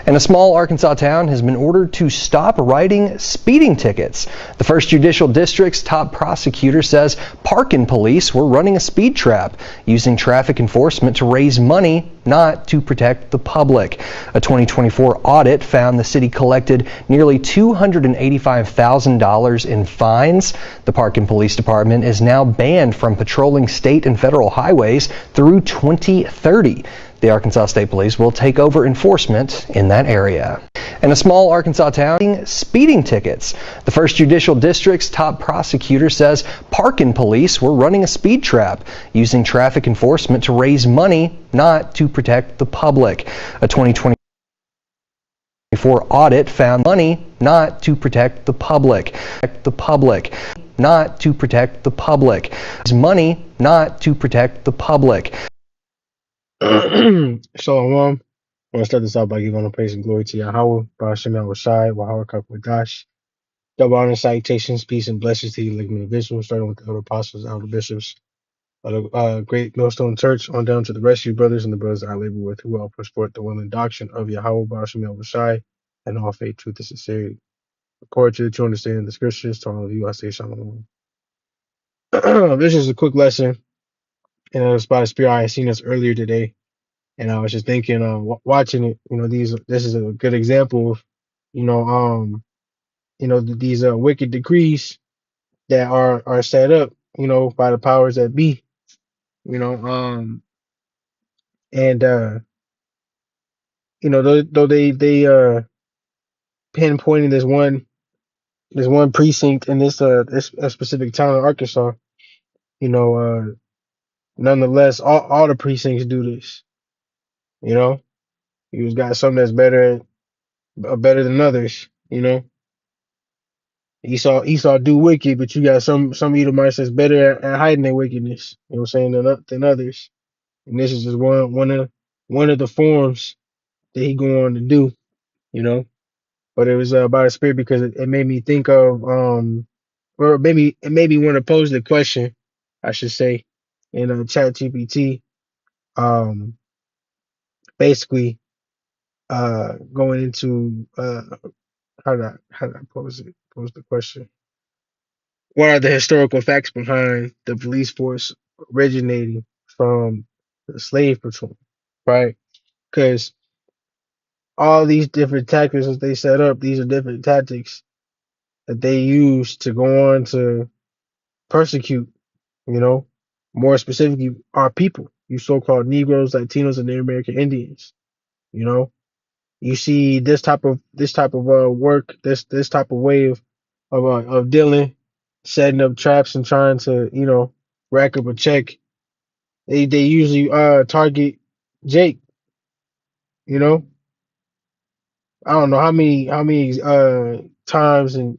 And a small Arkansas town has been ordered to stop writing speeding tickets. The 1st Judicial District's top prosecutor says parking police were running a speed trap, using traffic enforcement to raise money, not to protect the public. A 2024 audit found the city collected nearly $285,000 in fines. The Parkin Police Department is now banned from patrolling state and federal highways through 2030. The Arkansas State Police will take over enforcement in that area. And a small Arkansas town speeding tickets. The 1st Judicial District's top prosecutor says Parkin police were running a speed trap, using traffic enforcement to raise money, not to protect the public. A 2024 audit found money, not to protect the public. Not to protect the public. Money, not to protect the public. Shalom. I want to start this out by giving honor, praise, and glory to Yahweh, Ba'ashem Yahushai, Wahawah Kakwadash. Double honor, salutations, peace, and blessings to you, like individuals, starting with the elder apostles, elder bishops of the great Millstone Church, on down to the rest of you brothers and the brothers that I labor with, who all push forth the will and doctrine of Yahweh, Ba'ashem Yahushai, and all faith, truth, and sincerity. According to the true understanding of the scriptures, to all of you, I say shalom. This is a quick lesson, and it was by the spirit I had seen us earlier today. And I was just thinking, watching it, this is a good example of, these wicked decrees that are set up, by the powers that be, and though they pinpointing this one precinct in this specific town in Arkansas, nonetheless, all the precincts do this, you know. You got some that's better than others, Esau do wicked, but you got some Edomites that's better at hiding their wickedness. You know what I'm saying than others. And this is just one of the forms that he go on to do. You know, but it was about a spirit because it made me think of or maybe it made me want to pose the question, I should say, in Chat GPT. Basically, going into how do I pose the question? What are the historical facts behind the police force originating from the slave patrol, right? Because all these different tactics that they set up, these are different tactics that they use to go on to persecute, you know, more specifically, our people, you so-called Negroes, Latinos, and Native American Indians. You know, you see this type of work, this type of way of dealing, setting up traps and trying to rack up a check. They usually target Jake. You know, I don't know how many times and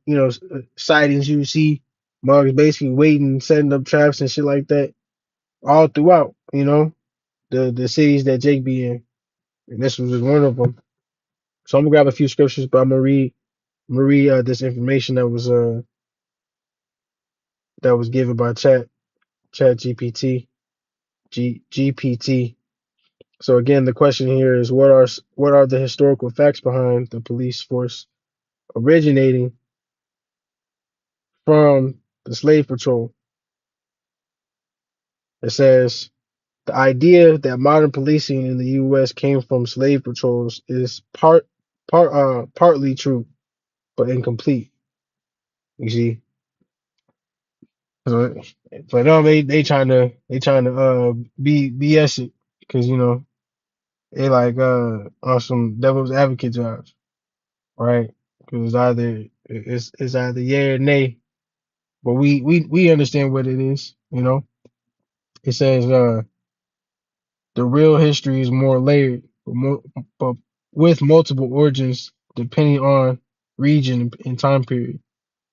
sightings you see mugs basically waiting, setting up traps and shit like that all throughout. The cities that Jake be in, and this was just one of them. So I'm gonna grab a few scriptures, but I'm gonna read this information that was given by Chat GPT. So again, the question here is what are the historical facts behind the police force originating from the slave patrol? It says the idea that modern policing in the U.S. came from slave patrols is partly true, but incomplete. You see, so for them they trying to be BS it because they like on some devil's advocate jobs, right? Because it's either yay or nay, but we understand what it is. It says the real history is more layered, but with multiple origins depending on region and time period.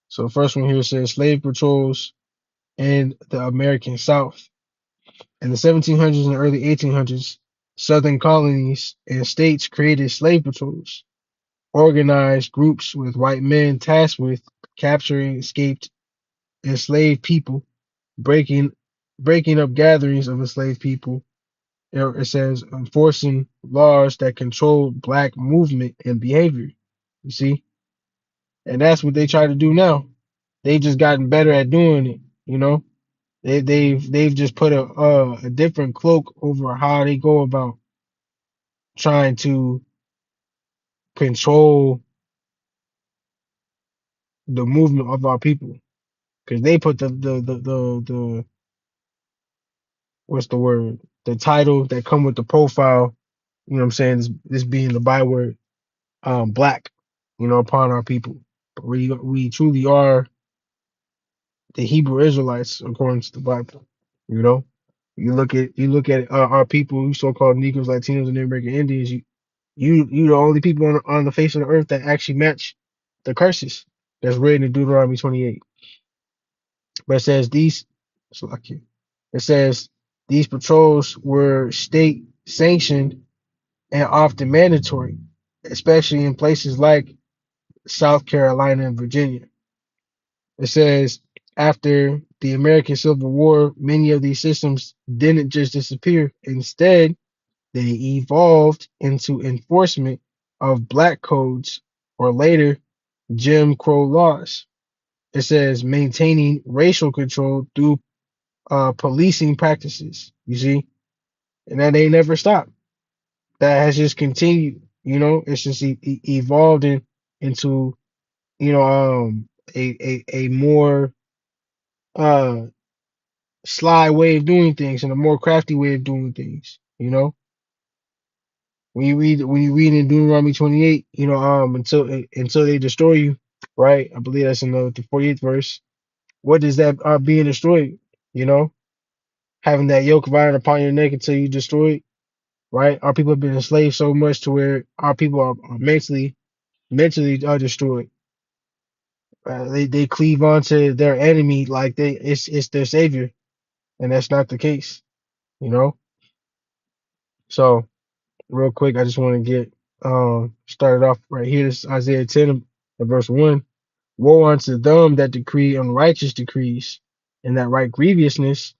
So the first one here says slave patrols in the American South. In the 1700s and early 1800s, Southern colonies and states created slave patrols, organized groups with white men tasked with capturing escaped enslaved people, breaking up gatherings of enslaved people, It says enforcing laws that control black movement and behavior. You see, and that's what they try to do now. They've just gotten better at doing it. You know, they've just put a different cloak over how they go about trying to control the movement of our people. Because they put the what's the word, the title that come with the profile. You know what I'm saying? This being the byword, black. You know, upon our people. But we truly are the Hebrew Israelites according to the Bible. You know, you look at our people, so-called Negroes, Latinos, and American Indians. You the only people on the face of the earth that actually match the curses that's written in Deuteronomy 28. But it says these. So like it says these patrols were state sanctioned and often mandatory, especially in places like South Carolina and Virginia. It says after the American Civil War, many of these systems didn't just disappear. Instead, they evolved into enforcement of black codes or later Jim Crow laws. It says maintaining racial control through policing practices. You see, and that ain't never stopped. That has just continued. You know, it's just evolved into a more uh sly way of doing things and a more crafty way of doing things. You know, when you read in Deuteronomy 28, until they destroy you, right? I believe that's in the 48th verse. What does that being destroyed? You know, having that yoke of iron upon your neck until you destroy it, right? Our people have been enslaved so much to where our people are mentally destroyed. They cleave onto their enemy like it's their savior, and that's not the case. You know, so real quick, I just want to get started off right here. This is Isaiah 10 and verse 1. Woe unto them that decree unrighteous decrees, and that write grievousness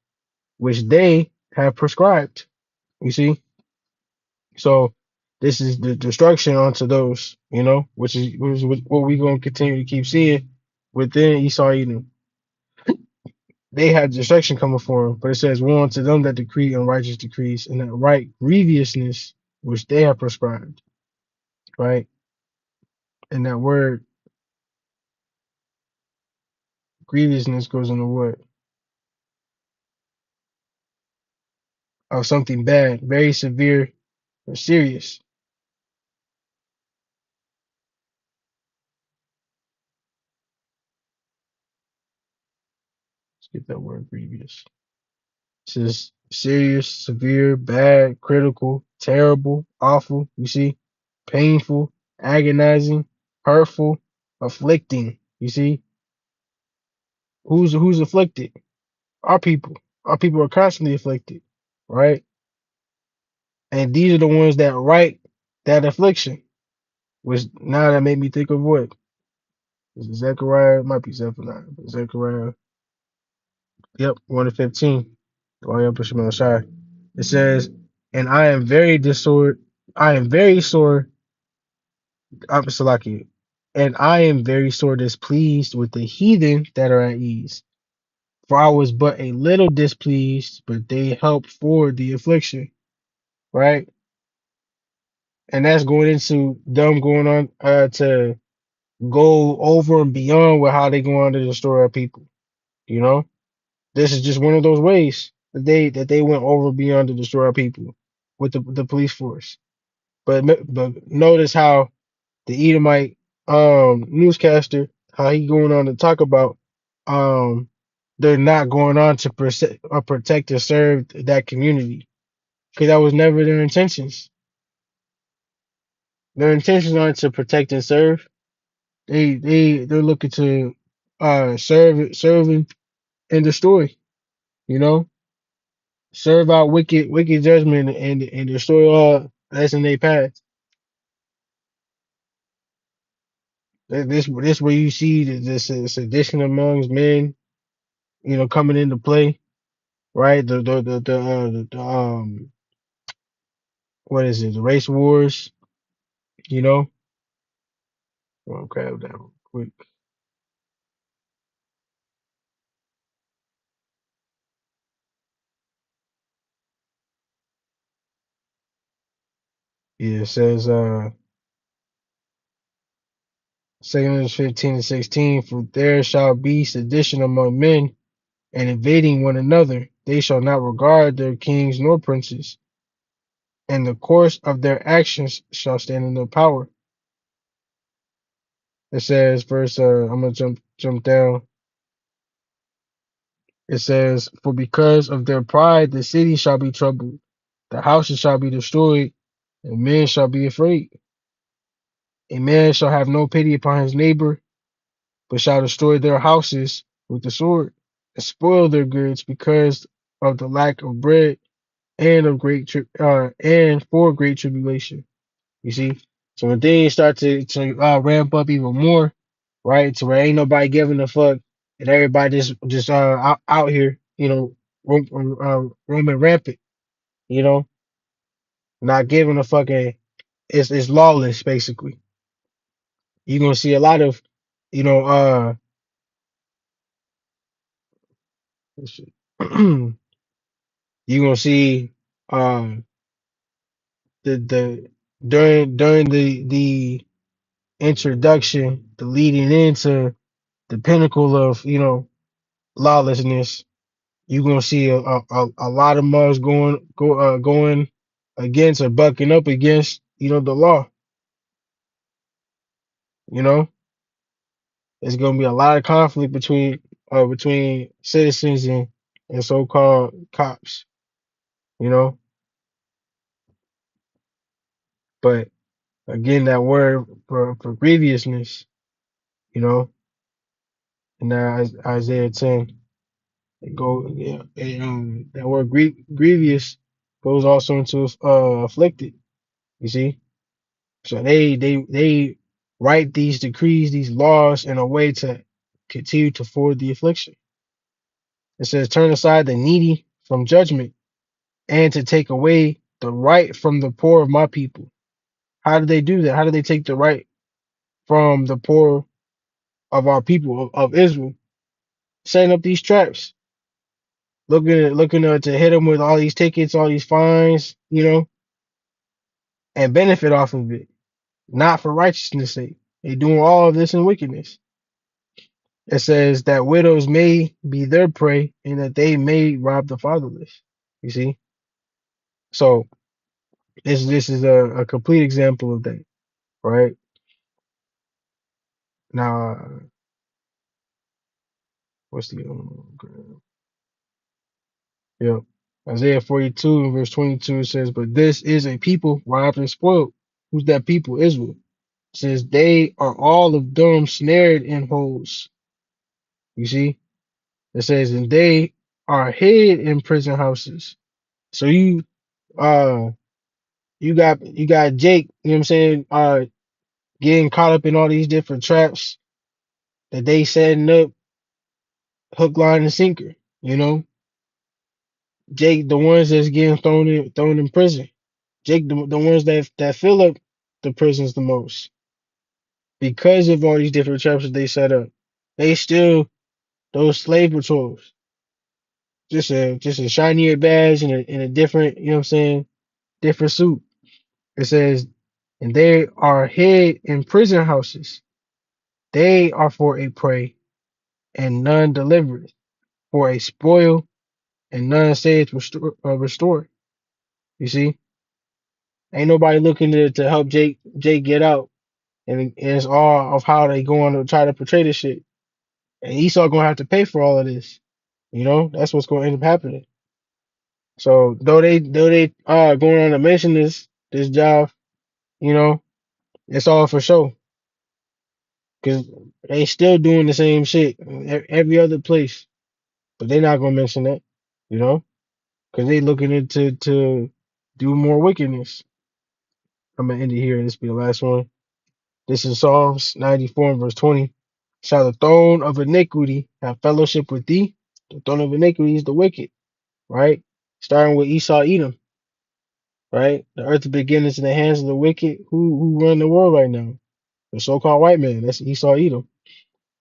which they have prescribed. You see? So this is the destruction unto those, which is what we're gonna continue to keep seeing within Esau Edom. They had destruction coming for them, but it says, woe unto them that decree unrighteous decrees, and that write grievousness which they have prescribed. Right? And that word grievousness goes in the word of something bad, very severe or serious. Let's get that word grievous. It says serious, severe, bad, critical, terrible, awful, you see, painful, agonizing, hurtful, afflicting. You see, who's afflicted? Our people. Our people are constantly afflicted, right? And these are the ones that write that affliction. Which now that made me think of what? Is it Zechariah? It might be Zephaniah. Zechariah. Yep, 1 to 15. Going up Shemel Shai. It says, and I am very disor I am very sore Salaki, and I am very sore displeased with the heathen that are at ease. For I was but a little displeased, but they helped forward the affliction. Right? And that's going into them going on to go over and beyond with how they go on to destroy our people. You know? This is just one of those ways that they went over beyond to destroy our people with the police force. But notice how the Edomite newscaster, how he going on to talk about um they're not going on to protect and serve that community, because that was never their intentions. Their intentions aren't to protect and serve. They're looking to serve and destroy. You know, serve out wicked judgment and destroy all that's in their path. This where you see this sedition amongst men, coming into play, right? The what is it? The race wars. You know. I'll grab that real quick. Yeah, it says 2 15 and 16. For there shall be sedition among men, and invading one another. They shall not regard their kings nor princes, and the course of their actions shall stand in their power. It says, I'm gonna jump down. It says, for because of their pride, the city shall be troubled, the houses shall be destroyed, and men shall be afraid. A man shall have no pity upon his neighbor, but shall destroy their houses with the sword, and spoil their goods because of the lack of bread and of and for great tribulation. You see, so when things start to ramp up even more, right? To where ain't nobody giving a fuck, and everybody just out here, roaming rampant, you know, not giving a fucking. It's lawless basically. You're gonna see a lot of, you know, you're gonna see the during the introduction, the leading into the pinnacle of lawlessness. You're gonna see a lot of mugs going against or bucking up against the law. You know, there's gonna be a lot of conflict between citizens and so-called cops. You know, but again, that word for grievousness, you know, in Isaiah 10, that word grievous goes also into afflicted. You see, so they write these decrees, these laws in a way to continue to forward the affliction. It says, turn aside the needy from judgment and to take away the right from the poor of my people. How do they do that? How do they take the right from the poor of our people of Israel? Setting up these traps, looking to hit them with all these tickets, all these fines, and benefit off of it, not for righteousness' sake. They doing all of this in wickedness. It says that widows may be their prey and that they may rob the fatherless. You see, so this is a complete example of that, right? Now, what's the yeah, Isaiah 42 and verse 22 says, but this is a people robbed and spoiled. Who's that people? Israel. It says they are all of them snared in holes. You see, it says, and they are hid in prison houses. So uh you got Jake, you know what I'm saying, getting caught up in all these different traps that they setting up, hook, line, and sinker. You know, Jake, the ones that's getting thrown in prison. Jake, the ones that fill up the prisons the most because of all these different traps that they set up. They still those slave patrols, just a shinier badge in a different, you know what I'm saying, different suit. It says, and they are hid in prison houses. They are for a prey, and none delivered, for a spoil, and none saith restore. You see, ain't nobody looking to help Jake get out, and it's all of how they going to try to portray this shit. And Esau gonna have to pay for all of this. You know, that's what's gonna end up happening. So though they going on to mention this job, you know, it's all for show because they still doing the same shit every other place, but they're not gonna mention that, you know, because they looking into to do more wickedness. I'm gonna end it here, and this will be the last one. This is Psalms 94 and verse 20. Shall the throne of iniquity have fellowship with thee? The throne of iniquity is the wicked, right? Starting with Esau, Edom. right? The earth is beginning in the hands of the wicked who run the world right now. The so-called white man. That's Esau Edom.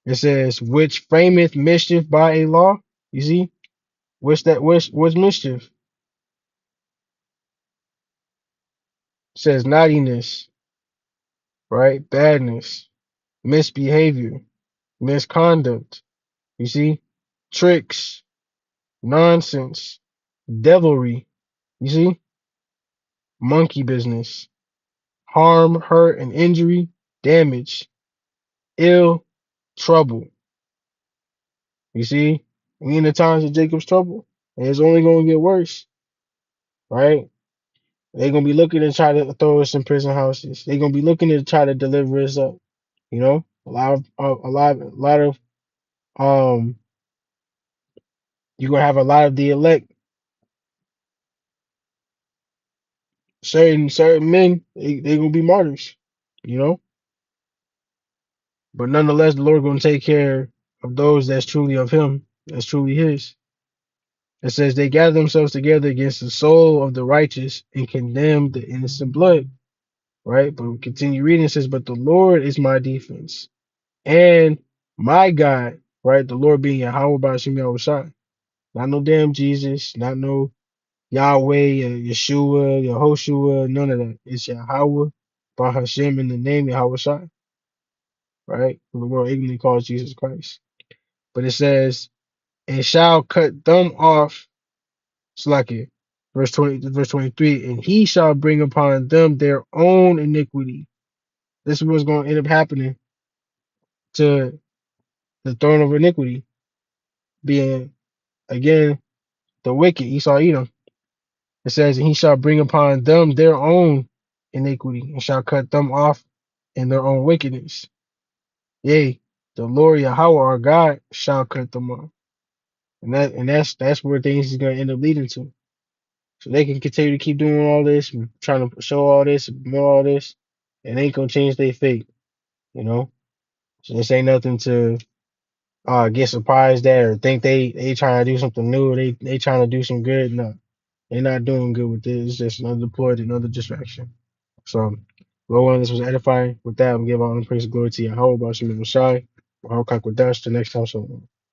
It says, which frameth mischief by a law. You see? What's mischief? It says naughtiness, right? Badness, misbehavior, misconduct. You see? Tricks, nonsense, devilry. You see? Monkey business, harm, hurt, and injury, damage, ill, trouble. You see? We in the times of Jacob's trouble, and it's only going to get worse, right? They're gonna be looking to try to throw us in prison houses. They're gonna be looking to try to deliver us up. You know, a lot of um. You're gonna have a lot of the elect, certain men. They gonna be martyrs. You know, but nonetheless, the Lord gonna take care of those that's truly of Him, that's truly His. It says they gather themselves together against the soul of the righteous and condemn the innocent blood. Right, but we continue reading. It says, but the Lord is my defense and my God, right? The Lord being Yahweh Bashim Yahushua. Not no damn Jesus, not no Yahweh, Yeshua, Yehoshua, none of that. It's Yahweh Bahashem in the name Yahushua, right? The world ignorantly calls Jesus Christ. But it says, and shall cut them off, Slakia, verse 23, and he shall bring upon them their own iniquity. This is what's going to end up happening to the throne of iniquity, being, again, the wicked, Esau Edom. It says, and he shall bring upon them their own iniquity, and shall cut them off in their own wickedness. Yea, the Lord Yahweh our God shall cut them off. And that's where things is gonna end up leading to. So they can continue to keep doing all this, trying to show all this, more all this, and ain't gonna change their fate, you know? So this ain't nothing to get surprised at or think they trying to do something new, they trying to do some good. No. They're not doing good with this. It's just another ploy, another distraction. So, Lord willing, this was edifying. With that, I'm giving all the praise and glory to Yahweh, Bashim and Messiah. I'll Kodash the next time. So.